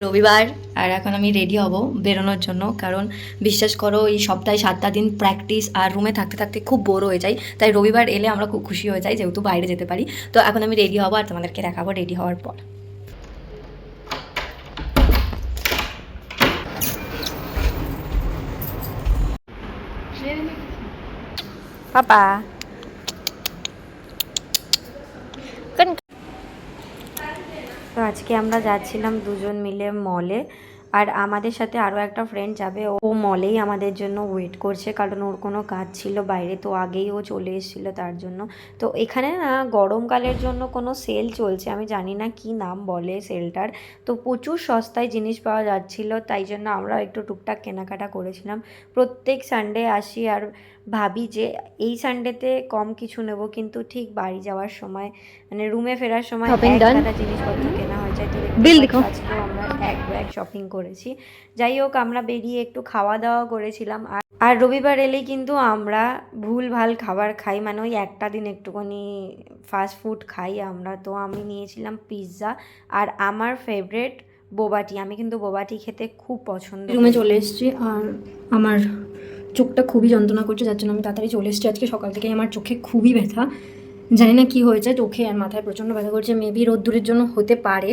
রবিবার আর এখন আমি রেডি হব বেরোনোর জন্য, কারণ বিশ্বাস করো এই সপ্তাহে 7টা দিন প্র্যাকটিস আর রুমে থাকতে থাকতে খুব বোর হয়ে যাই। তাই রবিবার এলে আমরা খুব খুশি হয়ে যাই যেহেতু বাইরে যেতে পারি। তো এখন আমি রেডি হব আর তোমাদেরকে দেখাবো রেডি হওয়ার পর। পাপা তো আজকে আমরা যাচ্ছিলাম দুজন মিলে মলে, আর আমাদের সাথে আরও একটা ফ্রেন্ড যাবে। ও মলেই আমাদের জন্য ওয়েট করছে, কারণ ওর কোনো কাজ ছিল বাইরে, তো আগেই ও চলে এসেছিলো তার জন্য। তো এখানে না গরমকালের জন্য কোনো সেল চলছে, আমি জানি না কি নাম বলে সেলটার। তো প্রচুর সস্তায় জিনিস পাওয়া যাচ্ছিলো, তাই জন্য আমরা একটু টুকটাক কেনাকাটা করেছিলাম। প্রত্যেক সানডে আসি আর ভাবি যে এই সানডেতে কম কিছু নেব, কিন্তু ঠিক বাড়ি যাওয়ার সময় মানে রুমে ফেরার সময় এক গাদা জিনিসপত্র কেনা হয়ে যায়। তো দেখতে পাচ্ছ আজকেও আমরা এক ব্যাগ শপিং করেছি। যাই হোক, আমরা বেরিয়ে একটু খাওয়া দাওয়া করেছিলাম। আর রবিবার এলেই কিন্তু আমরা ভুল ভাল খাবার খাই, মানে ওই একটা দিন একটুখানি ফাস্ট ফুড খাই আমরা। তো আমি নিয়েছিলাম পিৎজা আর আমার ফেভারেট বোবাটি। আমি কিন্তু বোবাটি খেতে খুব পছন্দ। রুমে চলে এসেছি আর আমার চোখটা খুবই যন্ত্রণা করছে, যার জন্য আমি তাড়াতাড়ি চলে এসেছি। আজকে সকাল থেকেই আমার চোখে খুবই ব্যথা, জানি না কি হয়েছে, চোখে আর মাথায় প্রচণ্ড ব্যথা করছে। মেবি রোদ্দুরের জন্য হতে পারে।